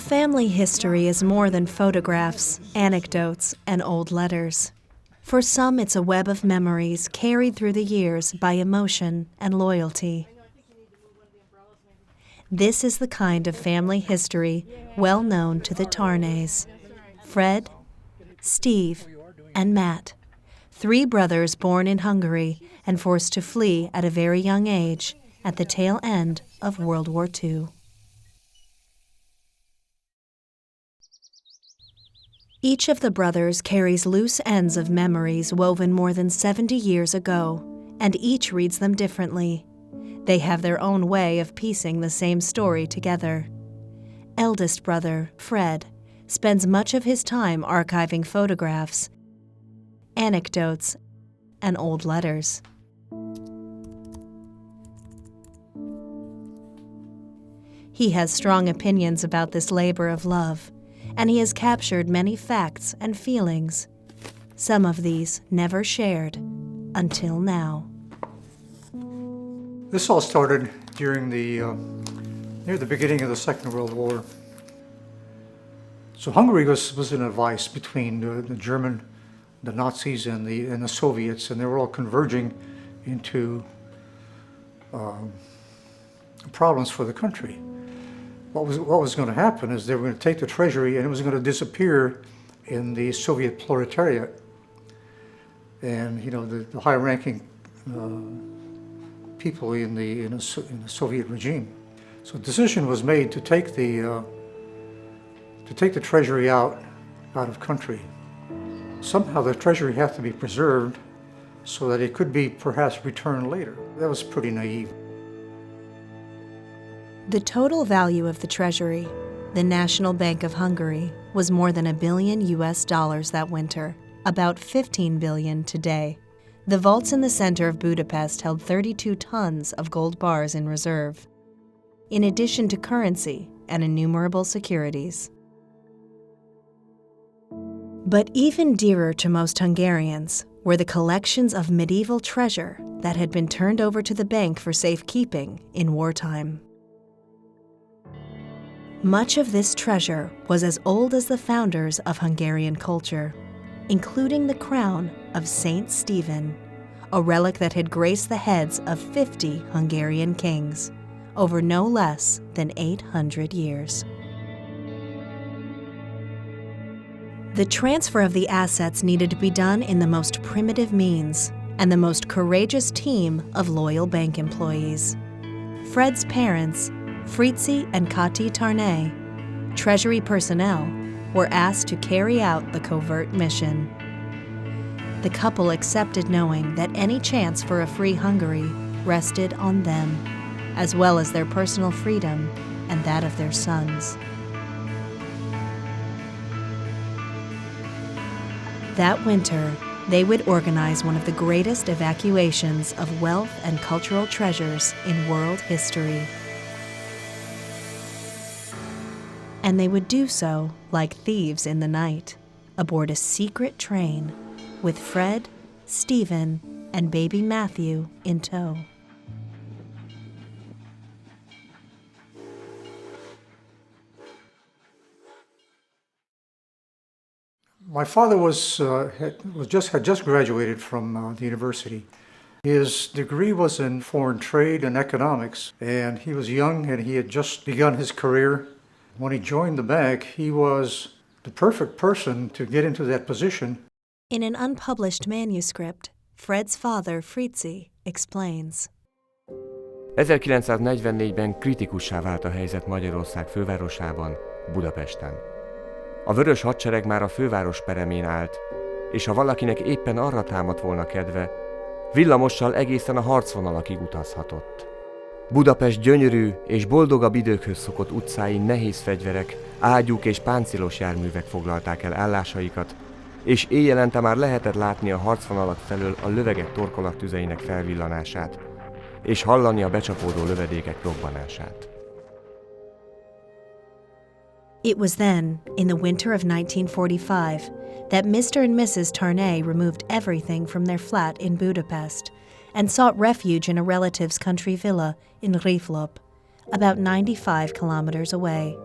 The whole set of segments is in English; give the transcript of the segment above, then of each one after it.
Family history is more than photographs, anecdotes, and old letters. For some, it's a web of memories carried through the years by emotion and loyalty. This is the kind of family history well known to the Tarnays. Fred, Steve, and Matt, 3 brothers born in Hungary and forced to flee at a very young age at the tail end of World War II. Each of the brothers carries loose ends of memories woven more than 70 years ago, and each reads them differently. They have their own way of piecing the same story together. Eldest brother, Fred, spends much of his time archiving photographs, anecdotes, and old letters. He has strong opinions about this labor of love, and he has captured many facts and feelings, some of these never shared until now. This all started during near the beginning of the Second World War. So Hungary was in a vice between the Nazis and the Soviets, and they were all converging into problems for the country. What was going to happen is they were going to take the treasury and it was going to disappear in the Soviet proletariat. And the high-ranking people in the Soviet regime. So a decision was made to take the treasury out of country. Somehow the treasury had to be preserved so that it could be perhaps returned later. That was pretty naive. The total value of the treasury, the National Bank of Hungary, was more than $1 billion that winter, about 15 billion today. The vaults in the center of Budapest held 32 tons of gold bars in reserve, in addition to currency and innumerable securities. But even dearer to most Hungarians were the collections of medieval treasure that had been turned over to the bank for safekeeping in wartime. Much of this treasure was as old as the founders of Hungarian culture, including the crown of Saint Stephen, a relic that had graced the heads of 50 Hungarian kings over no less than 800 years. The transfer of the assets needed to be done in the most primitive means and the most courageous team of loyal bank employees. Fred's parents, Frederick and Kati Tarnay, treasury personnel, were asked to carry out the covert mission. The couple accepted knowing that any chance for a free Hungary rested on them, as well as their personal freedom and that of their sons. That winter, they would organize one of the greatest evacuations of wealth and cultural treasures in world history. And they would do so like thieves in the night, aboard a secret train, with Fred, Stephen, and baby Matthew in tow. My father had just graduated from the university. His degree was in foreign trade and economics, and he was young and he had just begun his career. When he joined the bank, he was the perfect person to get into that position. In an unpublished manuscript, Fred's father, Frederick, explains. 1944-ben kritikussá vált a helyzet Magyarország fővárosában, Budapesten. A vörös hadsereg már a főváros peremén állt, és ha valakinek éppen arra támadt volna kedve, villamossal egészen a harcvonalakig utazhatott. Budapest gyönyörű és boldogabb időkhöz szokott utcáin nehéz fegyverek, ágyúk és páncélos járművek foglalták el állásaikat, és éjjelente már lehetett látni a harcvonalak felől a lövegek torkolattüzeinek felvillanását, és hallani a becsapódó lövedékek robbanását. It was then, in the winter of 1945, that Mr. and Mrs. Tarnay removed everything from their flat in Budapest and sought refuge in a relative's country villa in Riflop, about 95 kilometers away.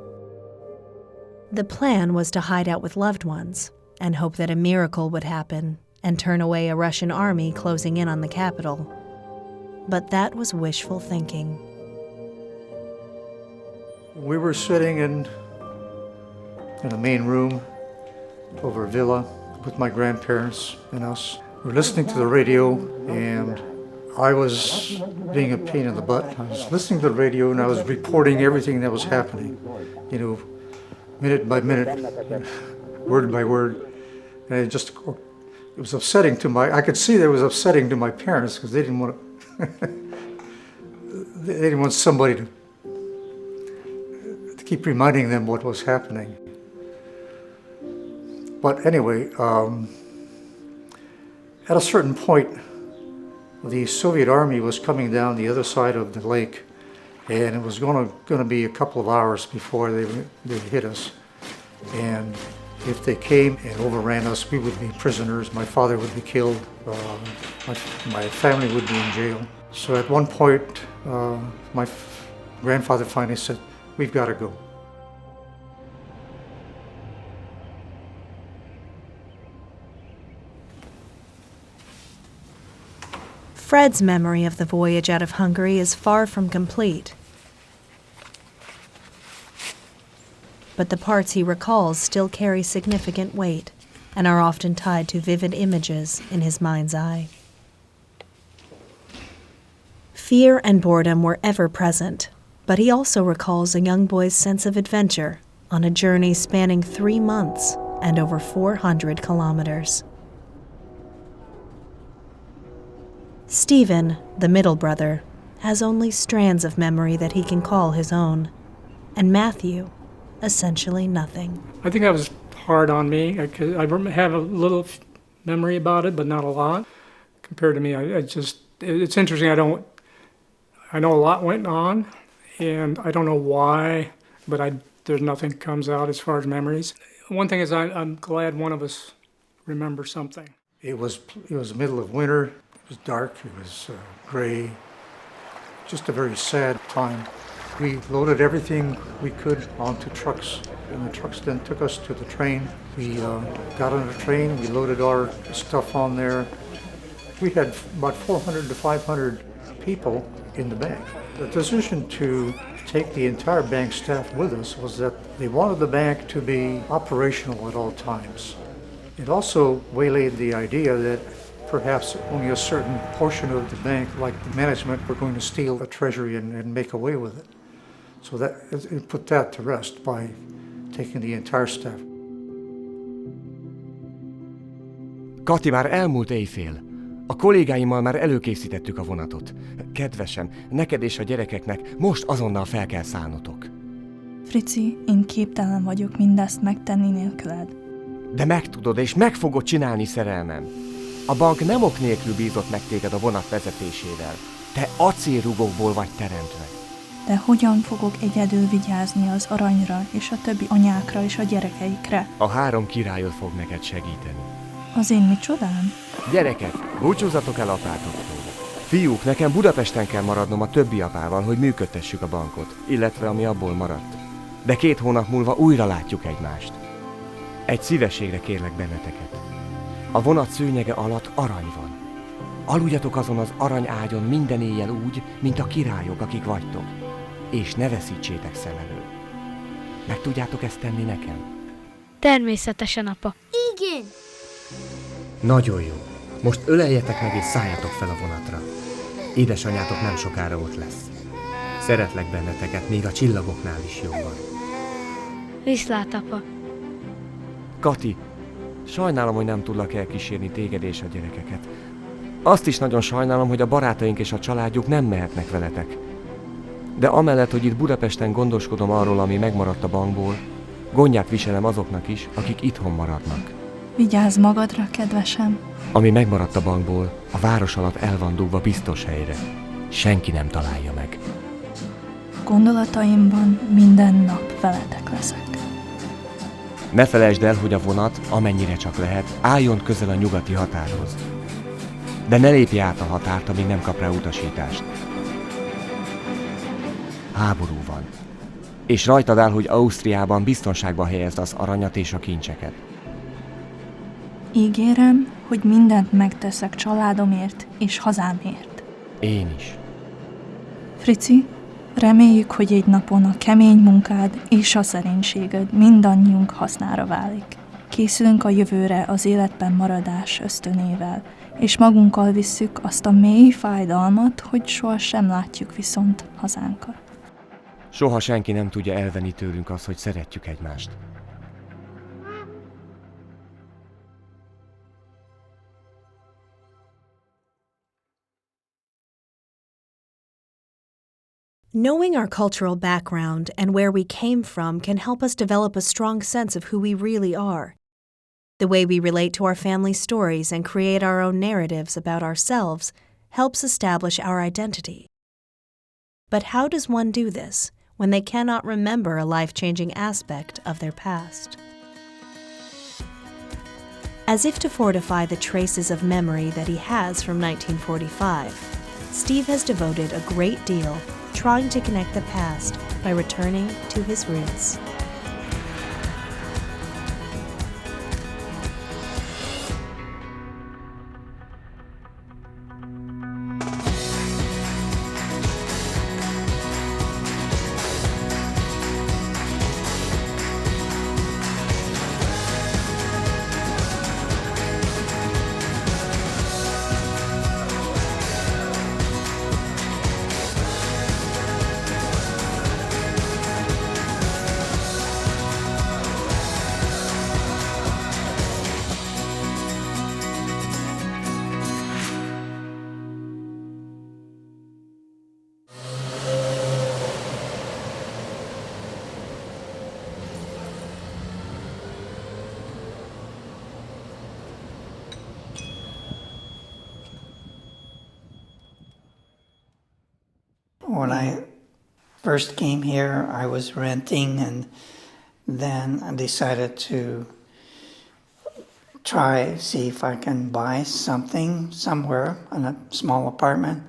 The plan was to hide out with loved ones and hope that a miracle would happen and turn away a Russian army closing in on the capital. But that was wishful thinking. We were sitting in a main room of our villa with my grandparents and us. We were listening to the radio, and I was being a pain in the butt. I was listening to the radio and I was reporting everything that was happening, minute by minute, word by word. And it was upsetting I could see that it was upsetting to my parents because they didn't want they didn't want somebody to keep reminding them what was happening. But anyway, at a certain point, the Soviet army was coming down the other side of the lake, and it was going to be a couple of hours before they hit us. And if they came and overran us, we would be prisoners. My father would be killed. My family would be in jail. So at one point, my grandfather finally said, "We've got to go." Fred's memory of the voyage out of Hungary is far from complete. But the parts he recalls still carry significant weight and are often tied to vivid images in his mind's eye. Fear and boredom were ever present, but he also recalls a young boy's sense of adventure on a journey spanning 3 months and over 400 kilometers. Stephen, the middle brother, has only strands of memory that he can call his own, and Matthew, essentially nothing. I think that was hard on me. I have a little memory about it, but not a lot. Compared to me, it's interesting. I know a lot went on, and I don't know why, but there's nothing comes out as far as memories. One thing is I'm glad one of us remembers something. It was the middle of winter. It was dark. It was gray. Just a very sad time. We loaded everything we could onto trucks, and the trucks then took us to the train. We got on the train, we loaded our stuff on there. We had about 400 to 500 people in the bank. The decision to take the entire bank staff with us was that they wanted the bank to be operational at all times. It also waylaid the idea that perhaps only a certain portion of the bank, like the management, were going to steal the treasury and make away with it. So it put that to rest by taking the entire staff. Kati, már elmúlt éjfél. A kollégáimmal már előkészítettük a vonatot. Kedvesem, neked és a gyerekeknek most azonnal fel kell szállnotok. Frici, én képtelen vagyok mindezt megtenni nélküled. De meg tudod, és meg fogod csinálni, szerelmem. A bank nem ok nélkül bízott meg téged a vonat vezetésével. Te acélrugókból vagy teremtve. De hogyan fogok egyedül vigyázni az aranyra és a többi anyákra és a gyerekeikre? A 3 királyod fog neked segíteni. Az én micsodám? Gyerekek, búcsúzzatok el apátoktól. Fiúk, nekem Budapesten kell maradnom a többi apával, hogy működtessük a bankot, illetve ami abból maradt. De 2 hónap múlva újra látjuk egymást. Egy szívességre kérlek benneteket. A vonat szőnyege alatt arany van. Aludjatok azon az aranyágyon minden éjjel úgy, mint a királyok, akik vagytok. És ne veszítsétek szem elől. Meg tudjátok ezt tenni nekem? Természetesen, apa. Igen! Nagyon jó. Most öleljetek meg és szálljatok fel a vonatra. Édesanyátok nem sokára ott lesz. Szeretlek benneteket, még a csillagoknál is jobban. Viszlát, apa. Kati, sajnálom, hogy nem tudlak elkísérni téged és a gyerekeket. Azt is nagyon sajnálom, hogy a barátaink és a családjuk nem mehetnek veletek. De amellett, hogy itt Budapesten gondoskodom arról, ami megmaradt a bankból, gondját viselem azoknak is, akik itthon maradnak. Vigyázz magadra, kedvesem. Ami megmaradt a bankból, a város alatt el van dugva biztos helyre. Senki nem találja meg. Gondolataimban minden nap veletek leszek. Ne felejtsd el, hogy a vonat, amennyire csak lehet, álljon közel a nyugati határhoz. De ne lépj át a határt, amíg nem kap rá utasítást. Háború van, és rajtad áll, hogy Ausztriában biztonságba helyezd az aranyat és a kincseket. Ígérem, hogy mindent megteszek családomért és hazámért. Én is. Frici, reméljük, hogy egy napon a kemény munkád és a szerénységed mindannyiunk hasznára válik. Készülünk a jövőre az életben maradás ösztönével, és magunkkal visszük azt a mély fájdalmat, hogy sohasem látjuk viszont hazánkat. Soha senki nem tudja elvenni tőlünk azt, hogy szeretjük egymást. Knowing our cultural background and where we came from can help us develop a strong sense of who we really are. The way we relate to our family stories and create our own narratives about ourselves helps establish our identity. But how does one do this when they cannot remember a life-changing aspect of their past? As if to fortify the traces of memory that he has from 1945, Steve has devoted a great deal trying to connect the past by returning to his roots. When I first came here, I was renting, and then I decided to see if I can buy something somewhere in a small apartment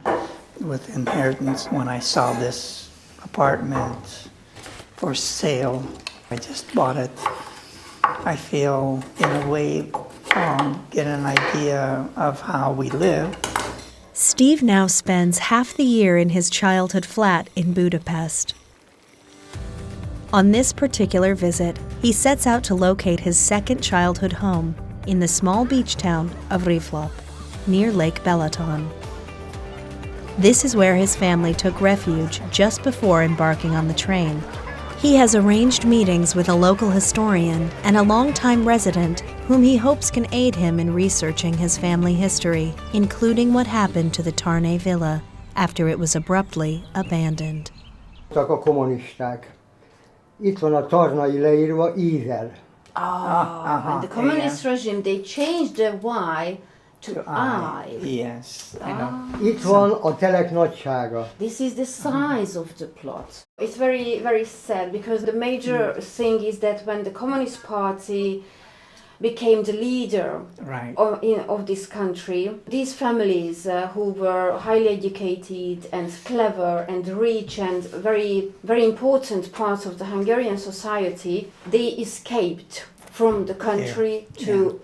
with inheritance. When I saw this apartment for sale, I just bought it. I feel, in a way, get an idea of how we live. Steve now spends half the year in his childhood flat in Budapest. On this particular visit, he sets out to locate his second childhood home in the small beach town of Riflop, near Lake Balaton. This is where his family took refuge just before embarking on the train. He has arranged meetings with a local historian and a longtime resident whom he hopes can aid him in researching his family history, including what happened to the Tarnay villa after it was abruptly abandoned. A kommunisták. Itt van a Tarnay leírva ível. And the communist regime, they changed the Y to I. Yes, I know. Itt van a telek nagysága. This is the size of the plot. It's very, very sad because the major thing is that when the Communist Party became the leader Right. of this country, these families who were highly educated and clever and rich and very, very important parts of the Hungarian society, they escaped from the country to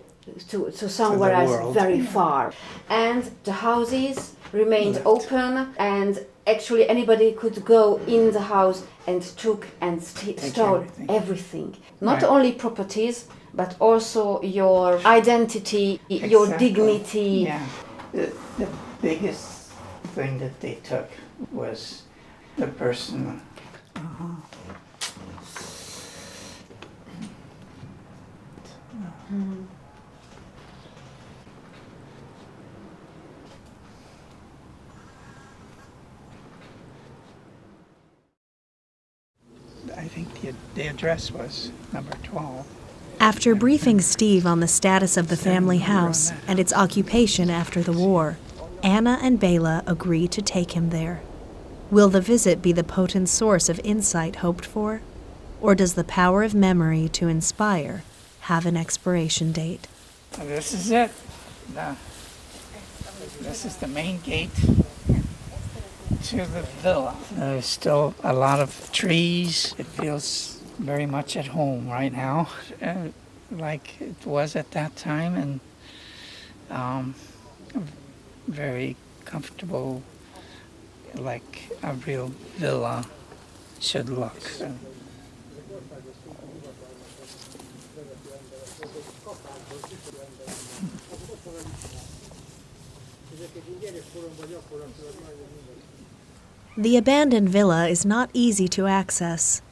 somewhere the else world. very far. And the houses remained open, and actually anybody could go in the house and took and stole everything. Not Right. only properties, but also your identity, your Exactly. dignity. Yeah. The biggest thing that they took was the person. I think the address was number 12. After briefing Steve on the status of the family house and its occupation after the war, Anna and Bela agree to take him there. Will the visit be the potent source of insight hoped for? Or does the power of memory to inspire have an expiration date? This is it. This is the main gate to the villa. There's still a lot of trees. It feels very much at home right now, like it was at that time, and very comfortable, like a real villa should look. The abandoned villa is not easy to access.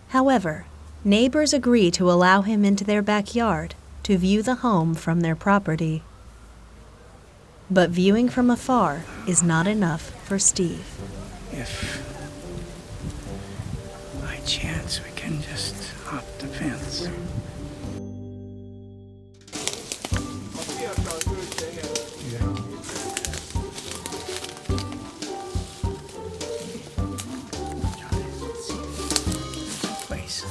However, neighbors agree to allow him into their backyard to view the home from their property. But viewing from afar is not enough for Steve. If by chance we can just hop the fence. Place.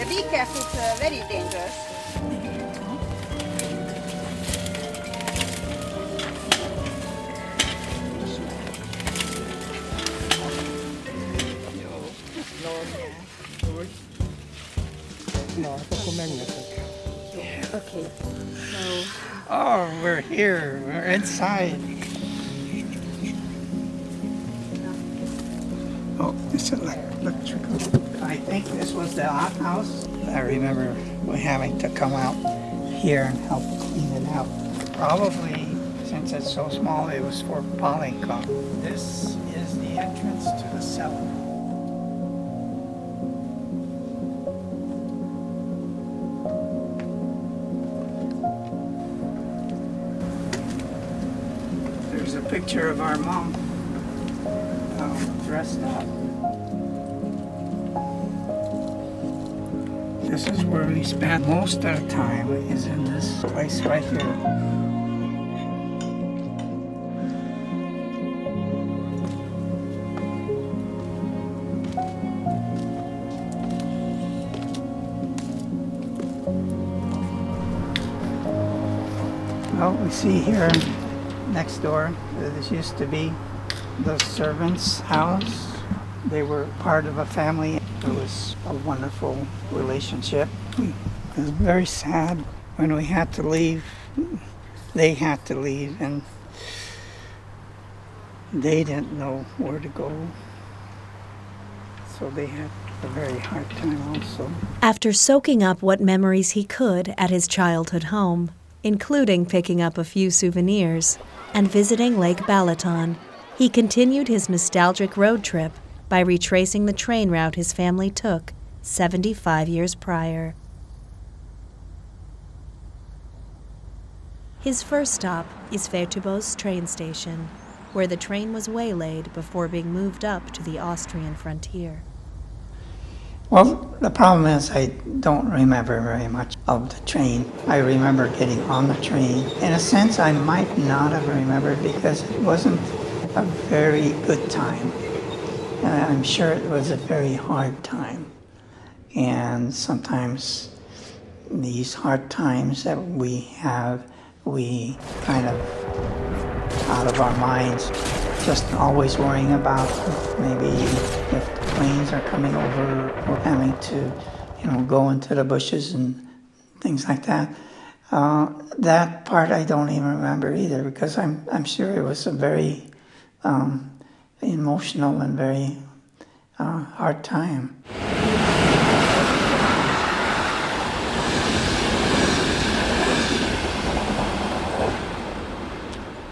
Be careful, it's very dangerous. Okay. So Oh, we're here. We're inside. Oh, it's electrical. I think this was the outhouse. I remember having to come out here and help clean it out. Probably, since it's so small, it was for polycom. This is the entrance to the cellar. There's a picture of our mom dressed up. This is where we spent most of our time, is in this place right here. Well, we see here next door, this used to be the servants' house. They were part of a family. It was a wonderful relationship. It was very sad when we had to leave. They had to leave, and they didn't know where to go. So they had a very hard time also. After soaking up what memories he could at his childhood home, including picking up a few souvenirs and visiting Lake Balaton, he continued his nostalgic road trip by retracing the train route his family took 75 years prior. His first stop is Frederick train station, where the train was waylaid before being moved up to the Austrian frontier. Well, the problem is I don't remember very much of the train. I remember getting on the train. In a sense, I might not have remembered because it wasn't a very good time. And I'm sure it was a very hard time. And sometimes these hard times that we have, we kind of out of our minds, just always worrying about maybe if the planes are coming over or having to, go into the bushes and things like that. That part I don't even remember either because I'm sure it was a very emotional and very hard time.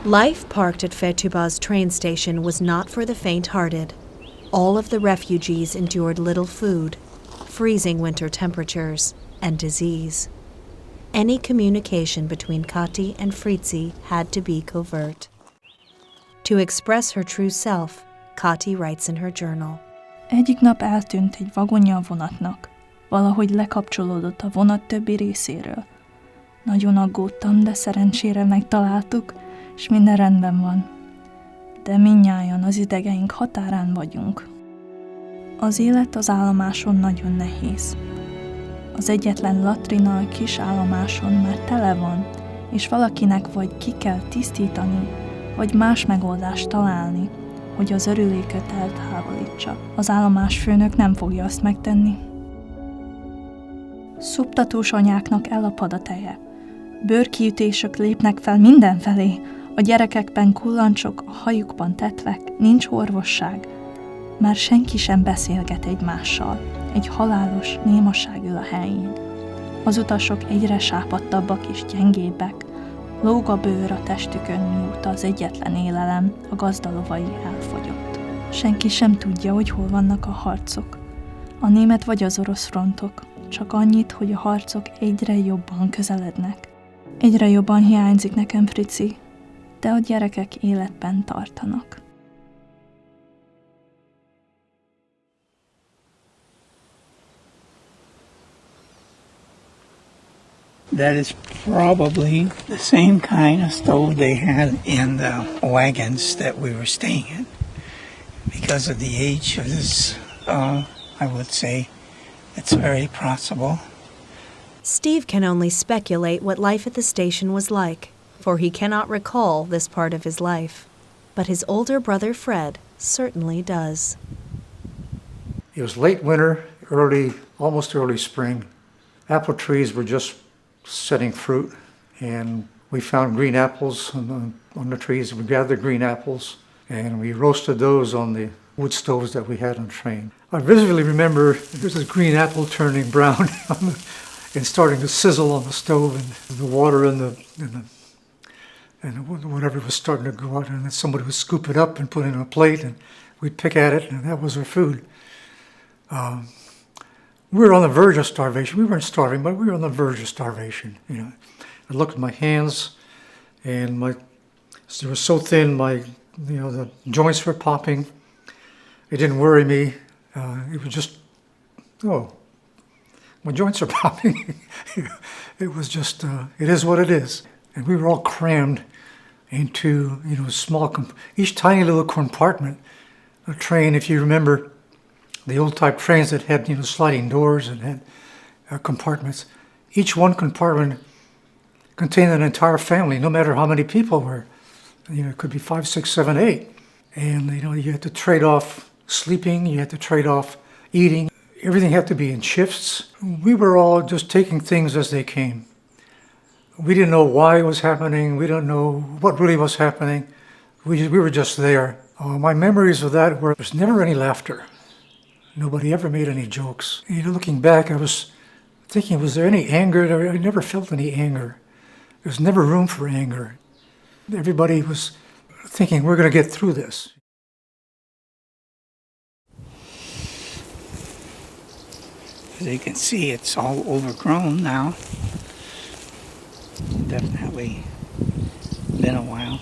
Life parked at Fetubas train station was not for the faint-hearted. All of the refugees endured little food, freezing winter temperatures, and disease. Any communication between Kati and Fritzi had to be covert. To express her true self, Kati writes in her journal. Egyik nap eltűnt egy vagonja a vonatnak. Valahogy lekapcsolódott a vonat többi részéről. Nagyon aggódtam, de szerencsére megtaláltuk, és minden rendben van. De mindnyájan az idegeink határán vagyunk. Az élet az állomáson nagyon nehéz. Az egyetlen latrina a kis állomáson már tele van, és valakinek vagy ki kell tisztítani, vagy más megoldást találni, hogy az örüléket eltávolítsa. Az állomásfőnök nem fogja azt megtenni. Szoptatós anyáknak elapad a teje. Bőrkiütések lépnek fel mindenfelé, a gyerekekben kullancsok, a hajukban tetvek, nincs orvosság. Már senki sem beszélget egymással. Egy halálos némaság ül a helyén. Az utasok egyre sápadtabbak és gyengébbek. Lóg a bőr a testükön, mióta az egyetlen élelem, a gazdalovai elfogyott. Senki sem tudja, hogy hol vannak a harcok. A német vagy az orosz frontok. Csak annyit, hogy a harcok egyre jobban közelednek. Egyre jobban hiányzik nekem, Frici, de a gyerekek életben tartanak. That is probably the same kind of stove they had in the wagons that we were staying in. Because of the age of this, I would say it's very possible. Steve can only speculate what life at the station was like, for he cannot recall this part of his life. But his older brother Fred certainly does. It was late winter, almost early spring. Apple trees were just setting fruit, and we found green apples on the trees. We gathered green apples, and we roasted those on the wood stoves that we had on the train. I vividly remember there's this green apple turning brown and starting to sizzle on the stove, and the water and whatever was starting to go out, and then somebody would scoop it up and put it in a plate, and we'd pick at it, and that was our food. We were on the verge of starvation. We weren't starving, but we were on the verge of starvation. You know, I looked at my hands, and they were so thin. The joints were popping. It didn't worry me. It was just, my joints are popping. It was just, it is what it is. And we were all crammed into, each tiny little compartment. A train, if you remember, the old type trains that had, sliding doors and had compartments. Each one compartment contained an entire family, no matter how many people were. It could be 5, 6, 7, 8. And, you had to trade off sleeping, you had to trade off eating. Everything had to be in shifts. We were all just taking things as they came. We didn't know why it was happening. We didn't know what really was happening. We were just there. My memories of that were there's never any laughter. Nobody ever made any jokes. Looking back, I was thinking, was there any anger? I never felt any anger. There was never room for anger. Everybody was thinking, we're going to get through this. As you can see, it's all overgrown now. Definitely been a while.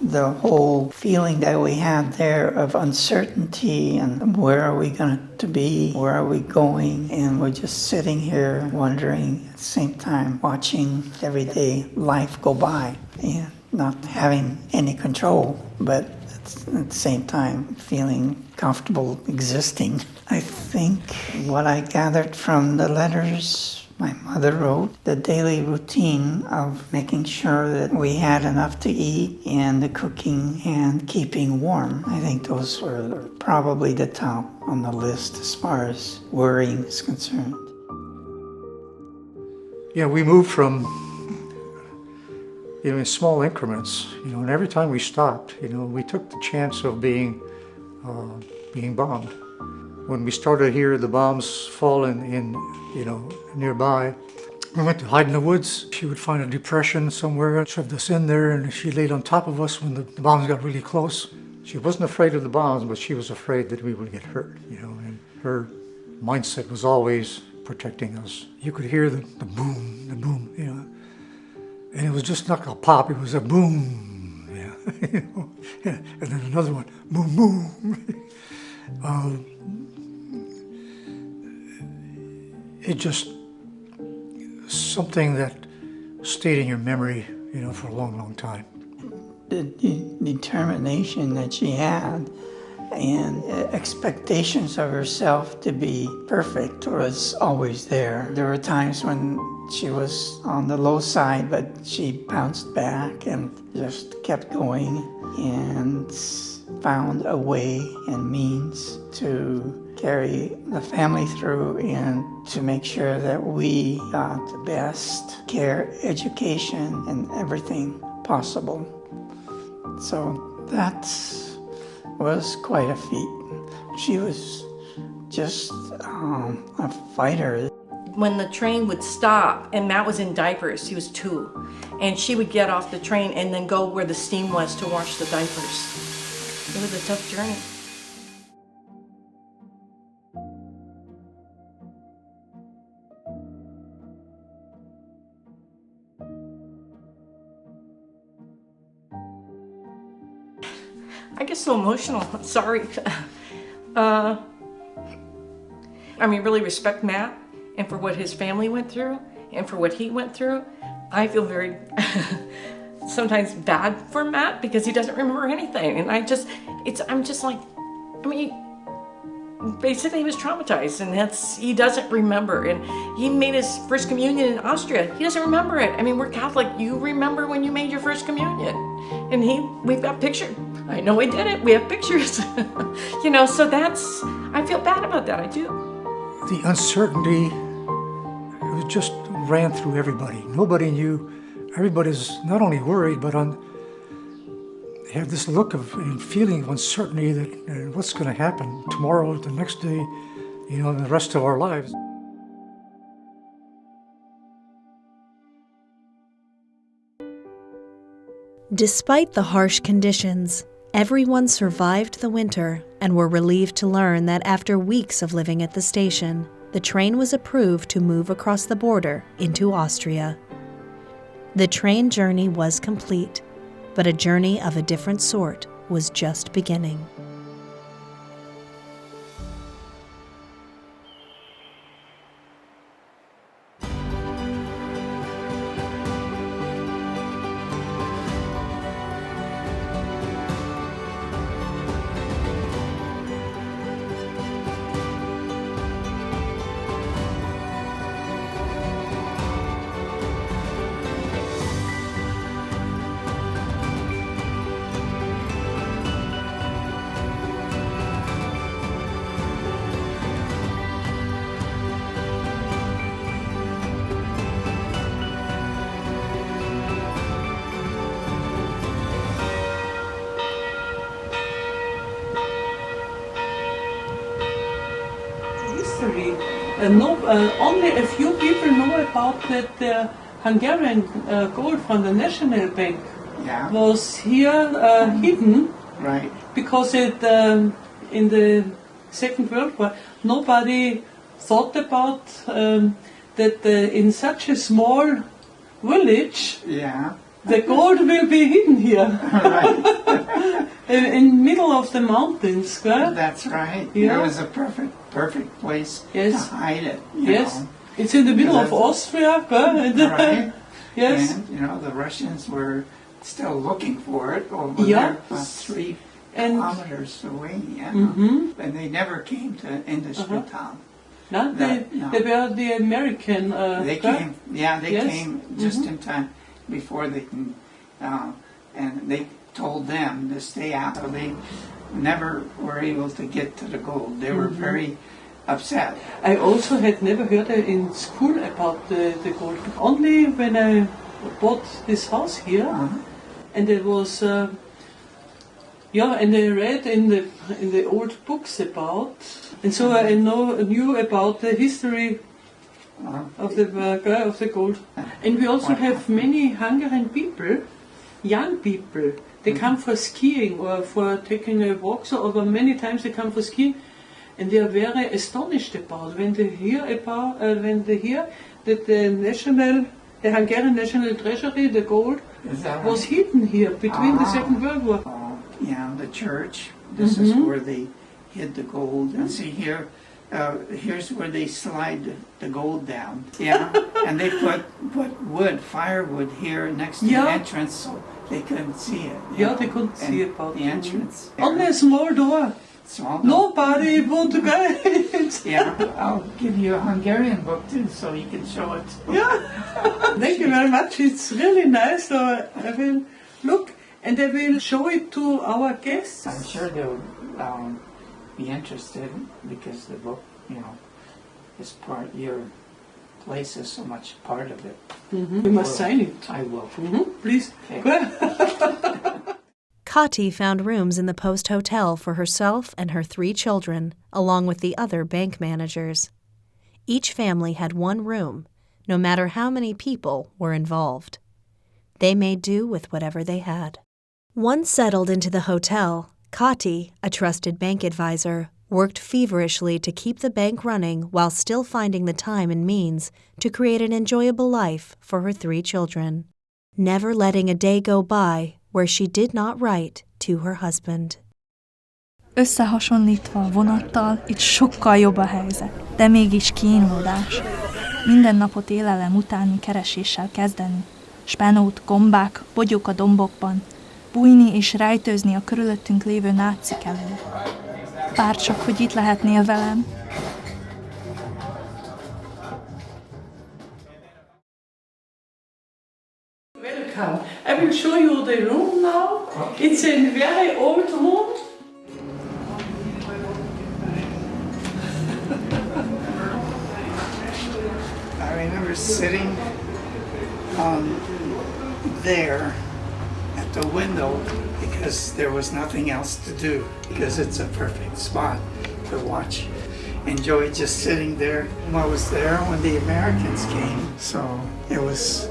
The whole feeling that we had there of uncertainty and where are we going to be, where are we going, and we're just sitting here wondering at the same time, watching everyday life go by and not having any control, but at the same time feeling comfortable existing. I think what I gathered from the letters my mother wrote, the daily routine of making sure that we had enough to eat and the cooking and keeping warm. I think those were probably the top on the list as far as worrying is concerned. Yeah, we moved from, in small increments, and every time we stopped, we took the chance of being bombed. When we started here, the bombs fall in nearby. We went to hide in the woods. She would find a depression somewhere, shoved us in there, and she laid on top of us when the bombs got really close. She wasn't afraid of the bombs, but she was afraid that we would get hurt, and her mindset was always protecting us. You could hear the boom, you know. And it was just not a pop, it was a boom, yeah, you know. Yeah. And then another one, boom, boom. It just, something that stayed in your memory, you know, for a long, long time. The determination that she had and expectations of herself to be perfect was always there. There were times when she was on the low side, but she bounced back and just kept going and found a way and means to carry the family through and to make sure that we got the best care, education, and everything possible. So that was quite a feat. She was just a fighter. When the train would stop, and Matt was in diapers, he was 2, and she would get off the train and then go where the steam was to wash the diapers. It was a tough journey. I get so emotional, sorry. I mean, really respect Matt and for what his family went through and for what he went through. I feel very sometimes bad for Matt because he doesn't remember anything. And I'm just like, I mean, basically he was traumatized and he doesn't remember. And he made his first communion in Austria. He doesn't remember it. I mean, we're Catholic. You remember when you made your first communion. And we've got pictures. I know I did it. We have pictures. You know, so I feel bad about that. I do. The uncertainty, it just ran through everybody. Nobody knew. Everybody's not only worried, but had this look of and feeling of uncertainty that what's going to happen tomorrow, the next day, you know, the rest of our lives. Despite the harsh conditions, everyone survived the winter and were relieved to learn that after weeks of living at the station, the train was approved to move across the border into Austria. The train journey was complete, but a journey of a different sort was just beginning. Only a few people know about that the Hungarian gold from the National Bank was here hidden, Right. because in the Second World War nobody thought about that in such a small village the gold will be hidden here. Right. in middle of the mountains. That's right. Yeah. It was a perfect place to hide it. You know. It's in the middle of Austria. Right. Yes. And, you know, the Russians were still looking for it over there, about 3 kilometers away. You know? And they never came to industry town. No, they were the American. They came. Yeah, they came just in time before they can, and they told them to stay out. So they never were able to get to the gold. They were very upset. I also had never heard in school about the gold. Only when I bought this house here, and it was, and I read in the old books about, and so I knew about the history of the gold. And we also have many Hungarian people, young people. They come for skiing or for taking a walk. So over many times they come for skiing, and they are very astonished about when they hear that the Hungarian national treasury, the gold, was hidden here between the Second World War. Yeah, the church. This is where they hid the gold. And see here, here's where they slide the gold down. Yeah, and they put firewood here next to the entrance so they couldn't see it. Yeah, they couldn't see it. The entrance. Only a small door. Nobody would go in. Yeah, I'll give you a Hungarian book too so you can show it. Yeah, thank you very much. It's really nice. So I will look and I will show it to our guests. I'm sure they'll be interested because the book, is part, your place is so much part of it. You must sign it. I will. Please. Okay. Kati found rooms in the Post Hotel for herself and her 3 children, along with the other bank managers. Each family had one room, no matter how many people were involved. They made do with whatever they had. Once settled into the hotel, Kati, a trusted bank advisor, worked feverishly to keep the bank running while still finding the time and means to create an enjoyable life for her 3 children, never letting a day go by where she did not write to her husband. Összehasonlítva a vonattal, itt sokkal jobb a helyzet, de mégis kínlódás. Minden napot élelem utáni kereséssel kezdeni. Spenót, gombák, bogyók a dombokban, bújni és rejtőzni a körülöttünk lévő nácik elől. Bárcsak, hogy itt lehetnél velem. Welcome. I will show you the room now. It's a very old room. I remember sitting there at the window because there was nothing else to do, because it's a perfect spot to watch. Enjoy just sitting there. I was there when the Americans came, so it was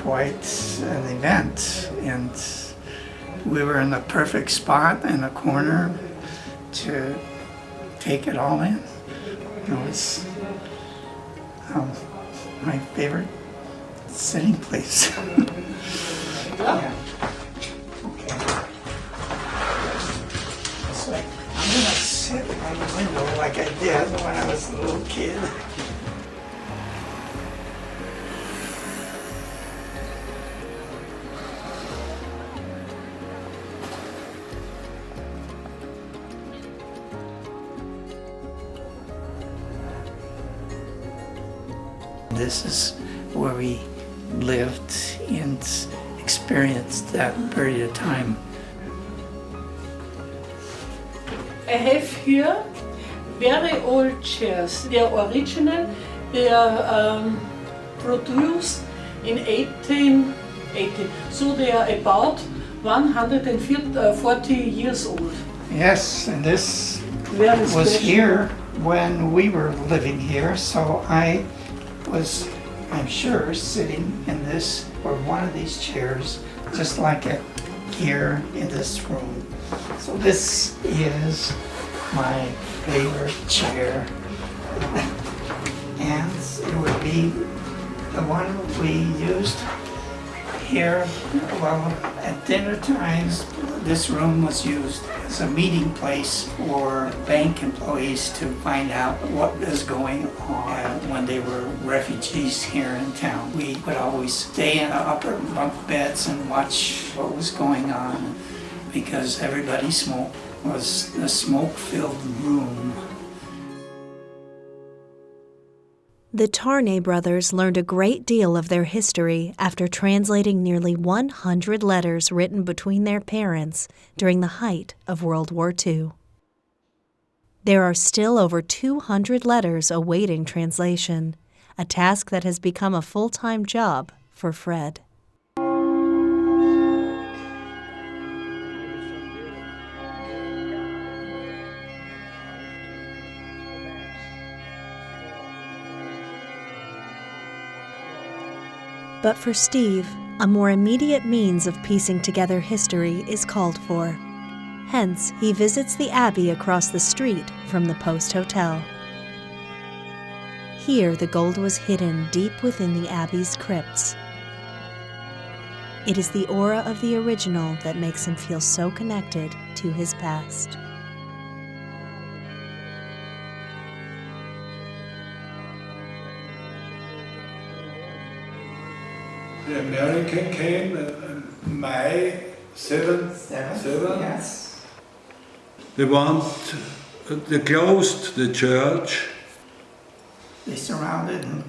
quite an event, and we were in the perfect spot in a corner to take it all in. It was my favorite sitting place. Yeah. Okay. So I'm gonna sit on the window like I did when I was a little kid. This is where we lived and experienced that period of time. I have here very old chairs. They are original. They are produced in 1880. So they are about 140 years old. Yes, and this Very was special. here when we were living here, so I was, I'm sure, sitting in this, or one of these chairs, just like it here in this room. So this is my favorite chair. And it would be the one we used here, well, at dinner times. This room was used as a meeting place for bank employees to find out what was going on when they were refugees here in town. We would always stay in the upper bunk beds and watch what was going on because everybody smoked. It was a smoke-filled room. The Tarnay brothers learned a great deal of their history after translating nearly 100 letters written between their parents during the height of World War II. There are still over 200 letters awaiting translation, a task that has become a full-time job for Fred. But for Steve, a more immediate means of piecing together history is called for. Hence, he visits the abbey across the street from the Post Hotel. Here, the gold was hidden deep within the abbey's crypts. It is the aura of the original that makes him feel so connected to his past. The American came May 7. Yes. They closed the church. They surrounded and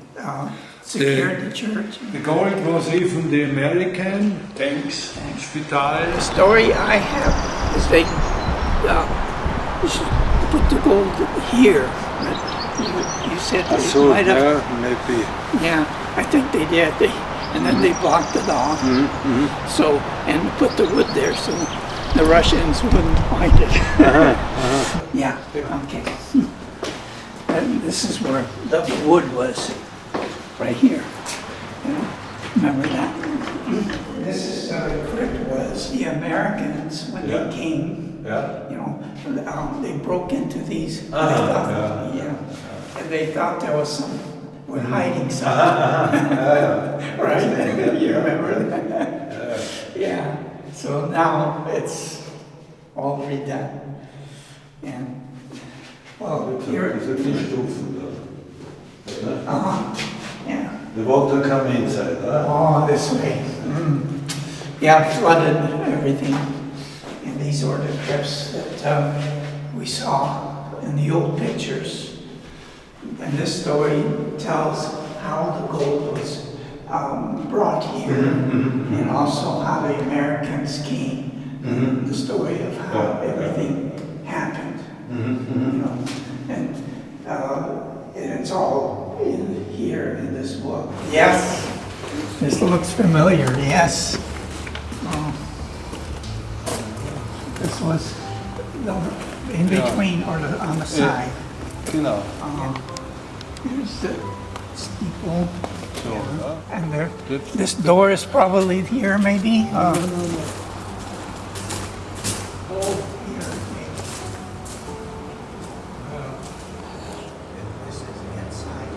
secured the church. The gold was even the American tanks, hospital. The story I have is they put the gold here. You said they might have. Maybe. Yeah, I think they did. And then they blocked it off. So, and put the wood there so the Russians wouldn't find it. Yeah, okay. And this is where the wood was, right here. Remember that? This is how the crypt was. The Americans, when they came, they broke into these. And they thought there was some. We're hiding something. Right? You remember that? Yeah. So now it's all redone. And, well, here. Yeah. The water come inside, Oh, this way. Yeah, flooded everything. And these are the crypts that we saw in the old pictures. And this story tells how the gold was brought here, and also how the Americans came. The story of how everything happened. And it's all in here in this book. Yes, this looks familiar. Yes. This was in between or on the side. Here's the steeple. And there, this door is probably here, maybe. Here, maybe. This is the inside.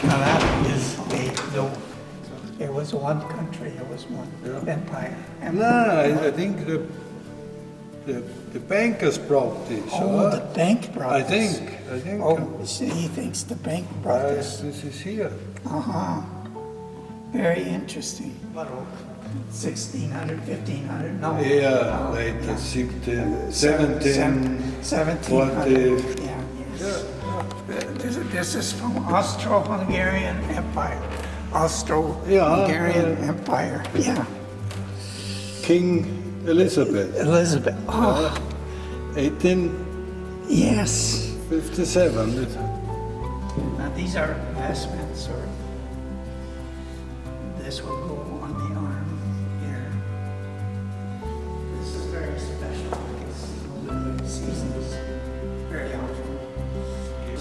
Now that is it was one country, it was one empire. No, I think the bankers brought this. Oh, the bank brought this. I think. Oh, he thinks the bank brought this. This is here. Very interesting. 1600, 1500, no. Yeah, later, 17, 1700. Yeah, yes. This is from Austro-Hungarian Empire. Austro-Hungarian Empire, yeah. King Elizabeth. Elizabeth. 1857. Yes. Now these are vestments, or this will go on the arm here. This is very special because nobody sees this very often.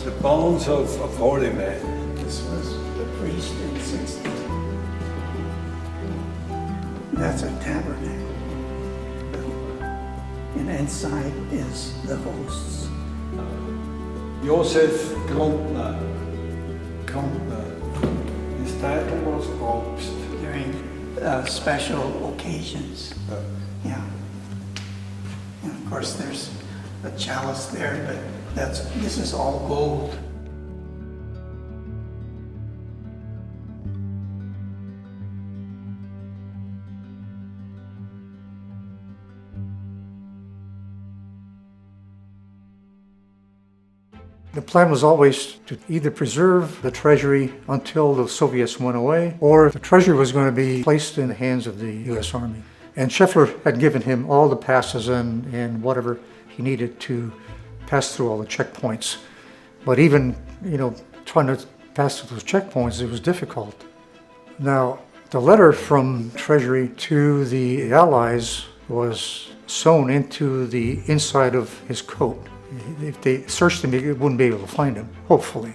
The bones of holy men. This was the priest in 60. That's a tabernacle. And inside is the hosts. Joseph Grundner. His title was Propst. During special occasions. Yeah. And of course there's a chalice there, but this is all gold. The plan was always to either preserve the treasury until the Soviets went away, or the treasury was going to be placed in the hands of the U.S. Army. And Scheffler had given him all the passes and whatever he needed to pass through all the checkpoints. But even, trying to pass through those checkpoints, it was difficult. Now, the letter from Treasury to the Allies was sewn into the inside of his coat. If they searched him, they wouldn't be able to find him, hopefully.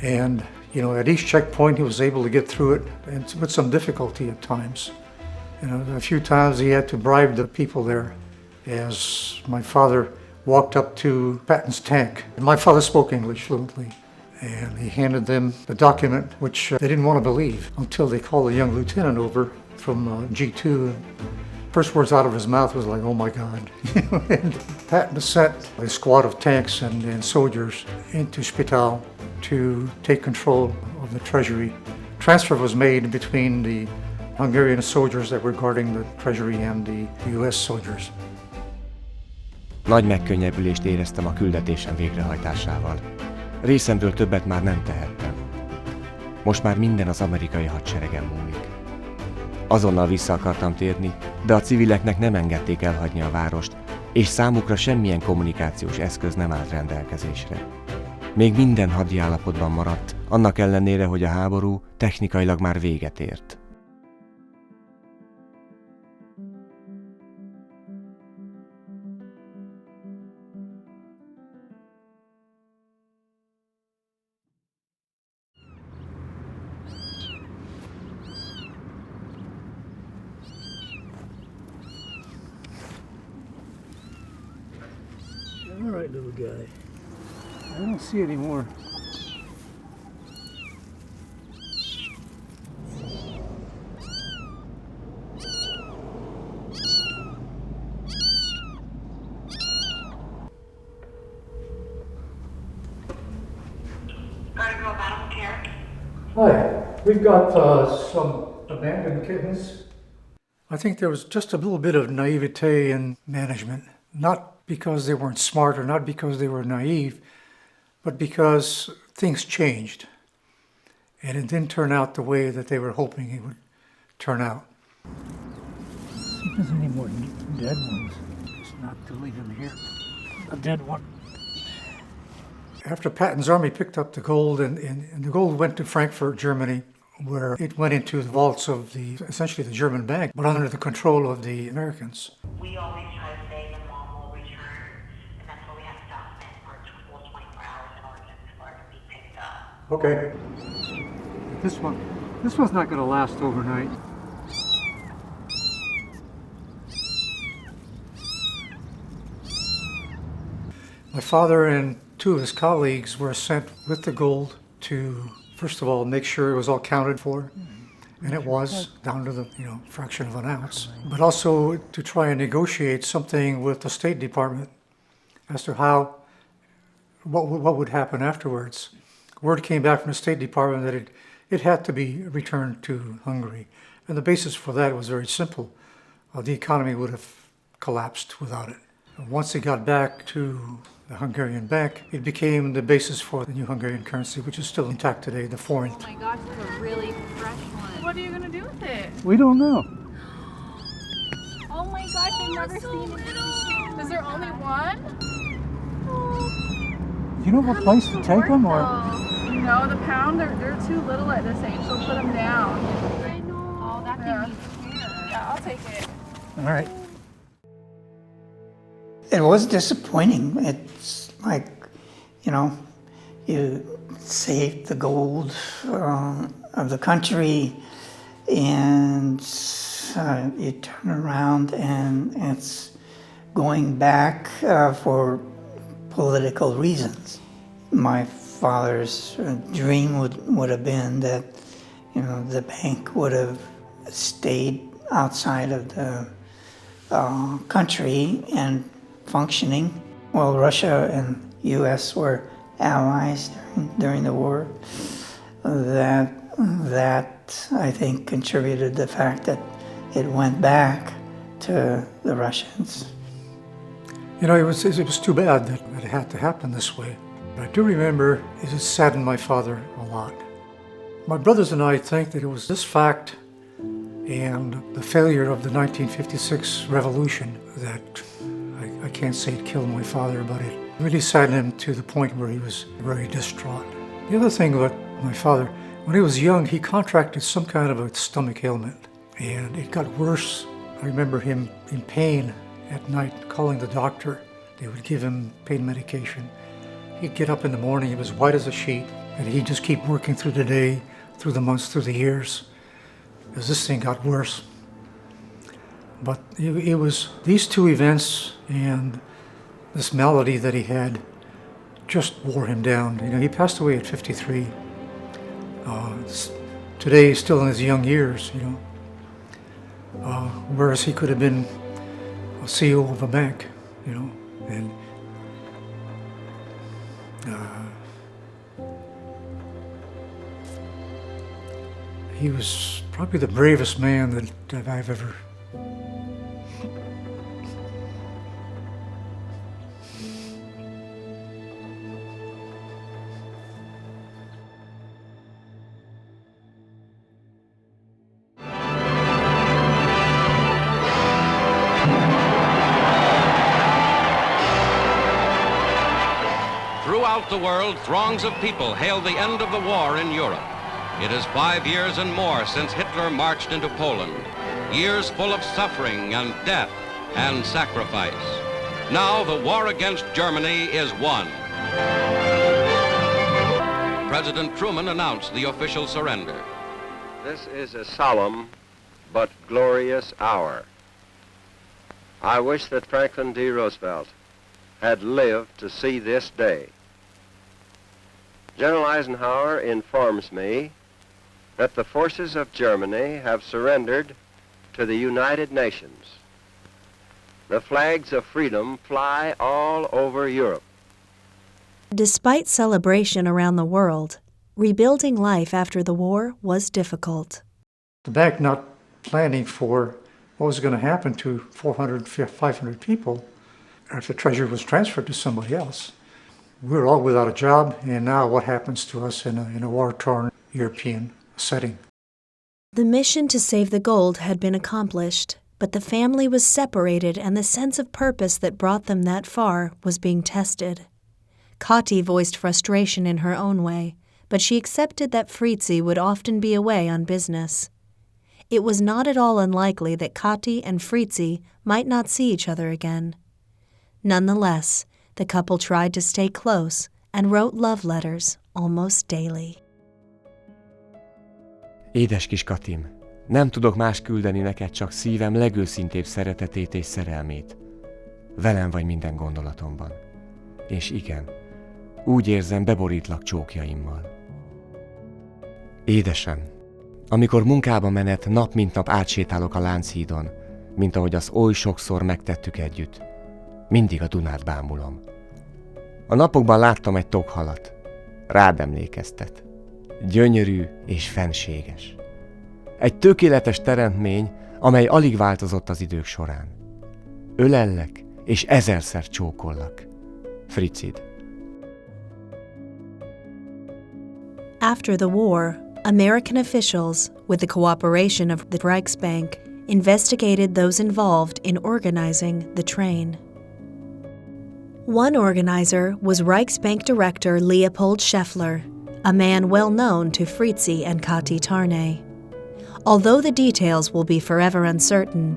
And, at each checkpoint, he was able to get through it, and with some difficulty at times. A few times he had to bribe the people there, as my father walked up to Patton's tank. And my father spoke English fluently, and he handed them the document, which they didn't want to believe until they called a young lieutenant over from G2. First words out of his mouth was like, "Oh my God." And Patton sent a squad of tanks and soldiers into Spital to take control of the treasury. Transfer was made between the Hungarian soldiers that were guarding the treasury and the US soldiers. Nagy megkönnyebbülést éreztem a küldetésem végrehajtásával. Részemről többet már nem tehettem. Most már minden az amerikai hadseregen múlik. Azonnal vissza akartam térni, de a civileknek nem engedték elhagyni a várost, és számukra semmilyen kommunikációs eszköz nem állt rendelkezésre. Még minden hadi állapotban maradt, annak ellenére, hogy a háború technikailag már véget ért. All right, little guy. I don't see any more. Hi, we've got some abandoned kittens. I think there was just a little bit of naivete in management, not because they weren't smart or not because they were naive, but because things changed and it didn't turn out the way that they were hoping it would turn out. See if there's any more dead ones. It's not to leave them here. A dead one. After Patton's army picked up the gold, and the gold went to Frankfurt, Germany, where it went into the vaults of essentially the German bank, but under the control of the Americans. We always try to say the mom will return, and that's why we have to document for a full 24 hours in order for it to be picked up. Okay. This one's not going to last overnight. My father and two of his colleagues were sent with the gold to, first of all, make sure it was all counted for, and it was, down to the fraction of an ounce, but also to try and negotiate something with the State Department as to what would happen afterwards. Word came back from the State Department that it had to be returned to Hungary, and the basis for that was very simple. The economy would have collapsed without it. Once it got back to the Hungarian bank, it became the basis for the new Hungarian currency, which is still intact today, the forint. Oh my gosh, this is a really fresh one. What are you going to do with it? We don't know. Oh my gosh, I've never seen it. Is there only one? Do you know what place to take them? Or? No, the pound, they're too little at this age, so put them down. I know. Oh, that thing needs care. Yeah, I'll take it. All right. It was disappointing. It's like, you saved the gold of the country and you turn around and it's going back for political reasons. My father's dream would have been that, the bank would have stayed outside of the country and functioning. Well, Russia and U.S. were allies during the war. That I think contributed to the fact that it went back to the Russians. It was too bad that it had to happen this way. But I do remember it saddened my father a lot. My brothers and I think that it was this fact and the failure of the 1956 revolution that I can't say it killed my father, but Really saddened him to the point where he was very distraught. The other thing about my father, when he was young, he contracted some kind of a stomach ailment, and it got worse. I remember him in pain at night, calling the doctor. They would give him pain medication. He'd get up in the morning, he was white as a sheet, and he'd just keep working through the day, through the months, through the years, as this thing got worse. But it was these two events and this malady that he had just wore him down. You know, he passed away at 53. Today he's still in his young years, you know. Whereas he could have been a CEO of a bank, you know, and he was probably the bravest man that I've ever. Throughout the world, throngs of people hailed the end of the war in Europe. It is 5 years and more since Hitler marched into Poland. Years full of suffering and death and sacrifice. Now the war against Germany is won. President Truman announced the official surrender. This is a solemn but glorious hour. I wish that Franklin D. Roosevelt had lived to see this day. General Eisenhower informs me that the forces of Germany have surrendered to the United Nations. The flags of freedom fly all over Europe. Despite celebration around the world, rebuilding life after the war was difficult. The bank not planning for what was going to happen to 400, 500 people after the treasury was transferred to somebody else. We were all without a job, and now what happens to us in a war-torn European setting? The mission to save the gold had been accomplished, but the family was separated and the sense of purpose that brought them that far was being tested. Kati voiced frustration in her own way, but she accepted that Fritzi would often be away on business. It was not at all unlikely that Kati and Fritzi might not see each other again. Nonetheless, the couple tried to stay close and wrote love letters almost daily. Édes kis Katim, nem tudok más küldeni neked, csak szívem legőszintébb szeretetét és szerelmét. Velem vagy minden gondolatomban. És igen, úgy érzem, beborítlak csókjaimmal. Édesem, amikor munkába menet nap mint nap átsétálok a Lánchídon, mint ahogy azt oly sokszor megtettük együtt, mindig a Dunát bámulom. A napokban láttam egy tokhalat. Rád emlékeztet. Gyönyörű és fenséges. Egy tökéletes teremtmény, amely alig változott az idők során. Ölellek és 1000-szer csókollak. Fritzid. After the war, American officials, with the cooperation of the Reichsbank, investigated those involved in organizing the train. One organizer was Reichsbank Director Leopold Scheffler, a man well known to Fritzi and Kati Tarnay. Although the details will be forever uncertain,